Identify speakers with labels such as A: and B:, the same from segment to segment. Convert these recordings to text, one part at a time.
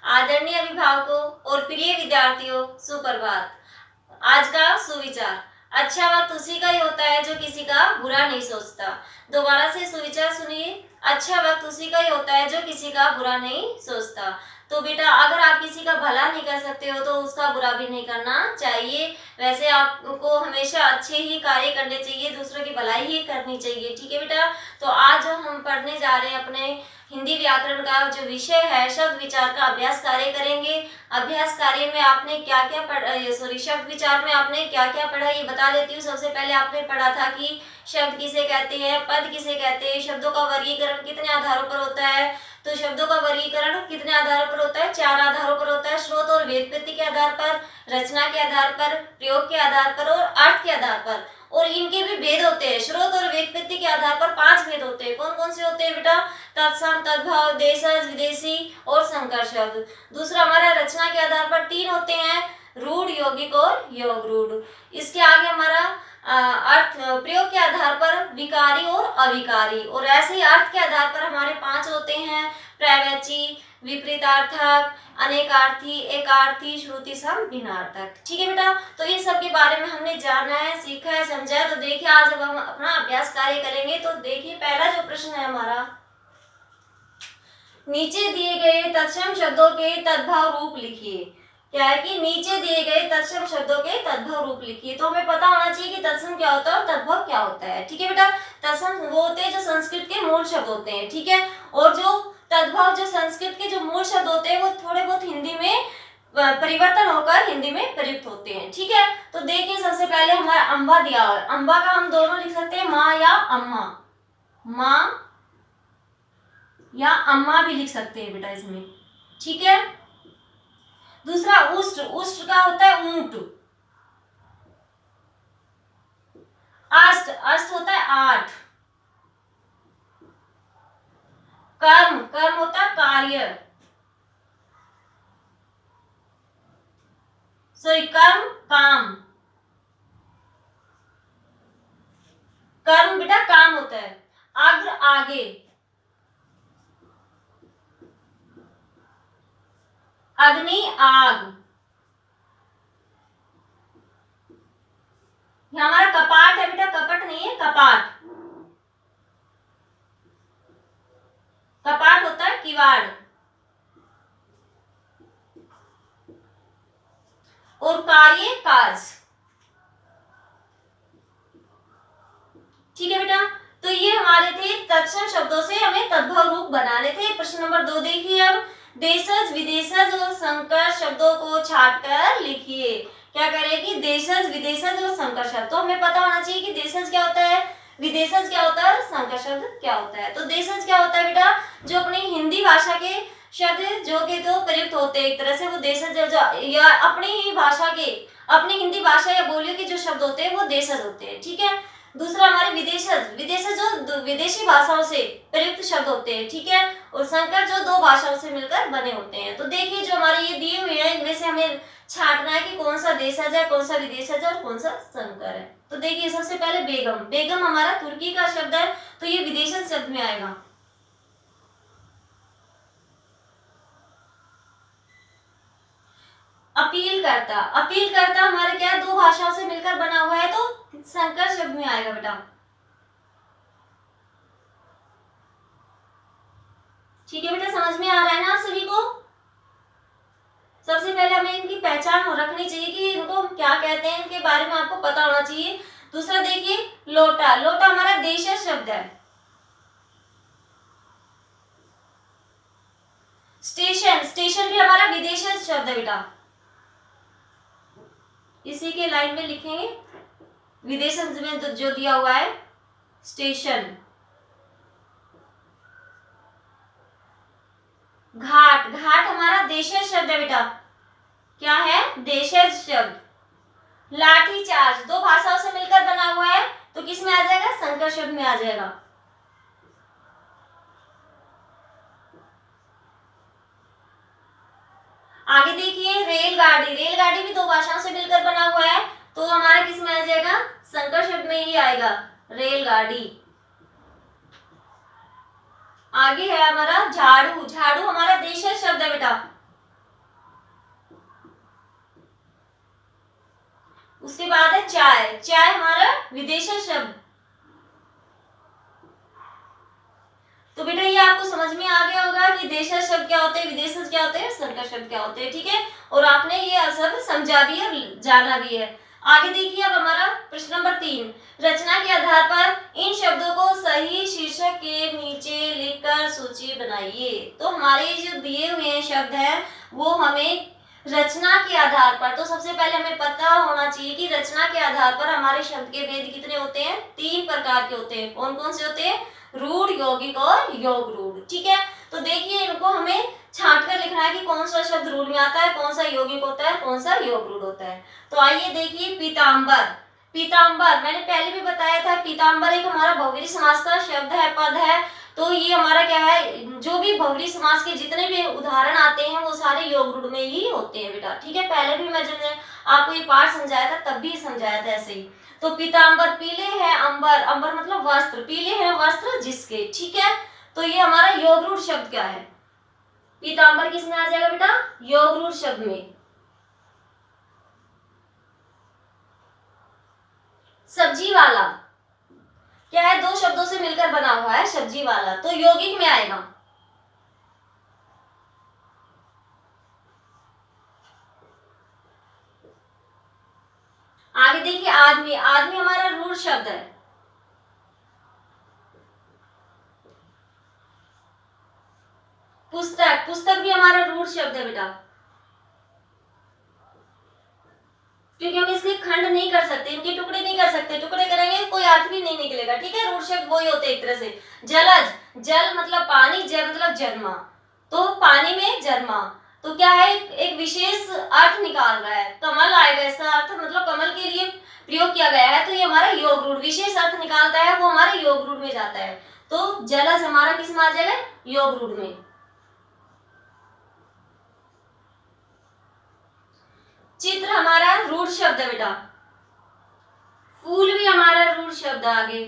A: आदरणीय अभिभावकों और प्रिय विद्यार्थियों, सुप्रभात। आज का सुविचार, अच्छा वक्त उसी का ही होता है जो किसी का बुरा नहीं सोचता। दोबारा से सुविचार सुनिए, अच्छा वक्त उसी का ही होता है जो किसी का बुरा नहीं सोचता। तो बेटा, अगर आप किसी का भला नहीं कर सकते हो तो उसका बुरा भी नहीं करना चाहिए। वैसे आपको हमेशा अच्छे ही कार्य करने चाहिए, दूसरों की भलाई ही करनी चाहिए। ठीक है बेटा, तो आज हम पढ़ने जा रहे हैं अपने हिंदी व्याकरण का जो विषय है शब्द विचार का अभ्यास कार्य करेंगे। अभ्यास कार्य में आपने क्या क्या शब्द विचार में आपने क्या क्या पढ़ा ये बता देती हूँ। सबसे पहले आपने पढ़ा था कि शब्द किसे कहते हैं, पद किसे कहते हैं, शब्दों का वर्गीकरण कितने आधारों पर होता है। तो शब्दों का वर्गीकरण कितने आधारों पर होता है, 4 आधारों पर होता है। स्रोत और व्युत्पत्ति के आधार पर, रचना के आधार पर, प्रयोग के आधार पर और अर्थ के आधार पर। और इनके भी भेद होते हैं। स्रोत और व्युत्पत्ति के आधार पर 5 भेद होते हैं। कौन कौन से होते हैं बेटा? तत्सम, तद्भव, देशज, विदेशी और संकर शब्द। दूसरा हमारा रचना के आधार पर 3 होते हैं, रूढ़, यौगिक और योग रूढ़। इसके आगे हमारा अर्थ प्रयोग के आधार पर विकारी और अविकारी। और ऐसे ही अर्थ के आधार पर हमारे 5 होते हैं, पर्यायवाची, विपरीतार्थक, अनेकार्थी, एकार्थी, श्रुति सम, भिन्नार्थक। ठीक है बेटा, तो इन सब के बारे में हमने जाना है, सीखा है, समझा है। तो देखिए, आज जब हम अपना अभ्यास कार्य करेंगे तो देखिए पहला जो प्रश्न है हमारा, नीचे दिए गए तत्सम शब्दों के तद्भव रूप लिखिए। क्या है कि नीचे दिए गए तत्सम शब्दों के तद्भव रूप लिखिए। तो हमें पता होना चाहिए कि तत्सम क्या होता है और तद्भव क्या होता है। ठीक है बेटा, तत्सम वो होते हैं जो संस्कृत के मूल शब्द होते हैं। ठीक है, और जो तद्भव जो संस्कृत के जो मूल शब्द होते हैं वो थोड़े बहुत हिंदी में परिवर्तन होकर हिंदी में प्रयुक्त होते हैं। ठीक है, तो देखिए सबसे पहले हमारा अम्बा दिया हुआ है। अम्बा का हम दोनों लिख सकते हैं, माँ या अम्मा, माँ या अम्मा भी लिख सकते हैं बेटा इसमें। ठीक है, दूसरा उष्ट, उष्ट का होता है ऊंट। अष्ट, अष्ट होता है 8। कर्म, कर्म होता है कार्य, सॉरी कर्म काम, कर्म बेटा काम होता है। अग्र आगे, अग्नि आग। यहाँ हमारा कपाट है बेटा, कपट नहीं है, कपाट। कपाट होता है किवाड़। और कार्य काज। ठीक है बेटा, तो ये हमारे थे तत्सम शब्दों से हमें तद्भव रूप बनाने थे। प्रश्न नंबर 2 देखिए अब, देशज, विदेशज और संकर शब्दों को छांटकर लिखिए। क्या करें कि देशज, विदेशज और संकर शब्द। तो हमें पता होना चाहिए कि देशज क्या होता है, विदेशज क्या होता है और संकर शब्द क्या होता है। तो देशज क्या होता है बेटा, जो अपनी हिंदी भाषा के शब्द जो के तो प्रयुक्त होते हैं, एक तरह से वो देशज या अपनी ही भाषा के, अपनी हिंदी भाषा या बोलियों के जो शब्द होते हैं वो देशज होते हैं। ठीक है, दूसरा हमारे विदेशज, विदेशज जो विदेशी भाषाओं से प्रयुक्त शब्द होते हैं। ठीक है, और संकर जो 2 भाषाओं से मिलकर बने होते हैं। तो देखिए जो हमारे ये दिए हुए हैं इनमें से हमें छांटना है कि कौन सा देशज है, कौन सा विदेशज है और कौन सा संकर है। तो देखिए सबसे पहले बेगम, बेगम हमारा तुर्की का शब्द है तो ये विदेशज शब्द में आएगा। अपील करता, अपील करता हमारे क्या 2 भाषाओं से मिलकर बना हुआ है तो संकर शब्द में आएगा बेटा। ठीक है बेटा, समझ में आ रहा है ना आप सभी को? सबसे पहले हमें इनकी पहचान रखनी चाहिए कि इनको हम क्या कहते हैं, इनके बारे में आपको पता होना चाहिए। दूसरा देखिए लोटा, लोटा हमारा देशज शब्द है। स्टेशन, स्टेशन भी हमारा विदेशज शब्द है बेटा। इसी के लाइन में लिखेंगे, विदेशज में जो दिया हुआ है स्टेशन। घाट, घाट हमारा देशज शब्द है बेटा। क्या है? देशज शब्द। लाठी चार्ज 2 भाषाओं से मिलकर बना हुआ है तो किस में आ जाएगा, संकर शब्द में आ जाएगा। आगे देखिए रेलगाड़ी, रेलगाड़ी भी 2 भाषाओं से मिलकर बना हुआ है तो हमारा किस में आ जाएगा, संकर शब्द में ही आएगा, रेलगाड़ी। आगे है हमारा झाड़ू, झाड़ू हमारा देशज शब्द है बेटा। उसके बाद है चाय, चाय हमारा विदेशज शब्द। तो बेटा ये आपको समझ में आ गया होगा कि देशज शब्द क्या होते हैं, विदेशज क्या होते हैं, संकर शब्द क्या होते हैं, ठीक है। और आपने ये शब्द समझा भी है और जाना भी है। आगे देखिए अब हमारा प्रश्न नंबर 3, रचना के आधार पर इन शब्दों को सही शीर्षक के नीचे लिखकर सूची बनाइए। तो हमारे जो दिए हुए शब्द हैं वो हमें रचना के आधार पर, तो सबसे पहले हमें पता होना चाहिए कि रचना के आधार पर हमारे शब्द के भेद कितने होते हैं, 3 प्रकार के होते हैं। कौन कौन से होते हैं, रूढ़, यौगिक और योग रूढ़, ठीक है। तो देखिए इनको हमें छांट कर लिखना है कि कौन सा शब्द रूढ़ में आता है, कौन सा यौगिक होता है, कौन सा योग रूढ़ होता है। तो आइए देखिए पीताम्बर, पीताम्बर मैंने पहले भी बताया था, पीताम्बर एक हमारा बहुव्रीहि समास का शब्द है, पद है। तो ये हमारा क्या है, जो भी बहुव्रीहि समास के जितने भी उदाहरण आते हैं वो सारे योग रूढ़ में ही होते हैं बेटा, ठीक है। पहले भी मैं जब आपको ये पाठ समझाया था तब भी समझाया था ऐसे ही। तो पीताम्बर, पीले है अंबर, अंबर मतलब वस्त्र, पीले हैं वस्त्र जिसके, ठीक है। तो ये हमारा योग रूढ़ शब्द क्या है, पीताम्बर किसमें आ जाएगा बेटा, योग रूढ़ शब्द में। सब्जी वाला क्या है, 2 शब्दों से मिलकर बना हुआ है सब्जी वाला, तो यौगिक में आएगा। आगे देखिए आदमी, आदमी हमारा रूढ़ शब्द है। पुस्तक, पुस्तक भी हमारा रूढ़ शब्द है बेटा, क्योंकि हम इसके खंड नहीं कर सकते, इनके टुकड़े नहीं कर सकते, टुकड़े करेंगे कोई अर्थ भी नहीं निकलेगा, ठीक है। रूढ़ शब्द वही होते हैं एक तरह से। जलज, जल मतलब पानी, जय मतलब जन्मा, तो पानी में जन्मा, तो क्या है, एक विशेष अर्थ निकाल रहा है। कमल आएगा, इसका अर्थ मतलब कमल के लिए प्रयोग किया गया है, तो ये हमारा योग रूढ़ विशेष अर्थ निकालता है, वो हमारे योग रूढ़ में जाता है। तो जलज हमारा किस में आ जाएगा, योग रूढ़ में। चित्र हमारा रूढ़ शब्द है बेटा, फूल भी हमारा रूढ़ शब्द है। आगे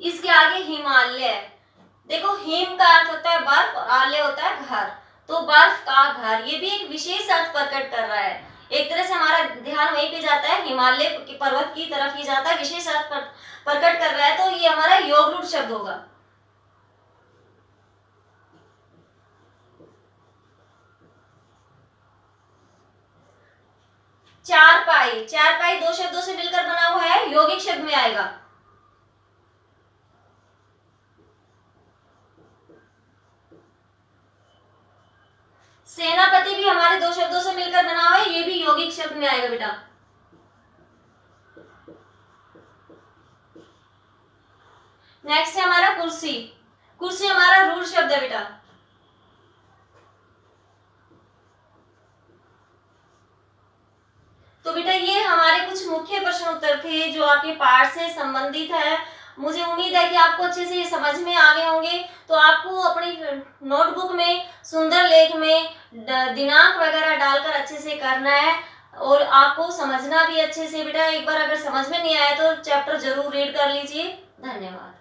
A: इसके आगे हिमालय, देखो हिम का अर्थ होता है बर्फ और आलय होता है घर, तो बर्फ का घर, ये भी एक विशेष अर्थ प्रकट कर रहा है। एक तरह से हमारा ध्यान वहीं पे जाता है, हिमालय के पर्वत की तरफ ही जाता है, विशेष अर्थ प्रकट कर रहा है, तो ये हमारा योग रूढ़ शब्द होगा। चारपाई, चारपाई 2 शब्दों से मिलकर बना हुआ है, यौगिक शब्द में आएगा। सेनापति भी हमारे 2 शब्दों से मिलकर बना हुआ है, ये भी यौगिक शब्द में आएगा बेटा। नेक्स्ट है हमारा कुर्सी, कुर्सी हमारा रूढ़ शब्द है बेटा। तो बेटा ये हमारे कुछ मुख्य प्रश्न उत्तर थे जो आपके पाठ से संबंधित है। मुझे उम्मीद है कि आपको अच्छे से ये समझ में आ गए होंगे। तो आपको अपनी नोटबुक में सुंदर लेख में दिनांक वगैरह डालकर अच्छे से करना है, और आपको समझना भी अच्छे से बेटा। एक बार अगर समझ में नहीं आया तो चैप्टर जरूर रीड कर लीजिए। धन्यवाद।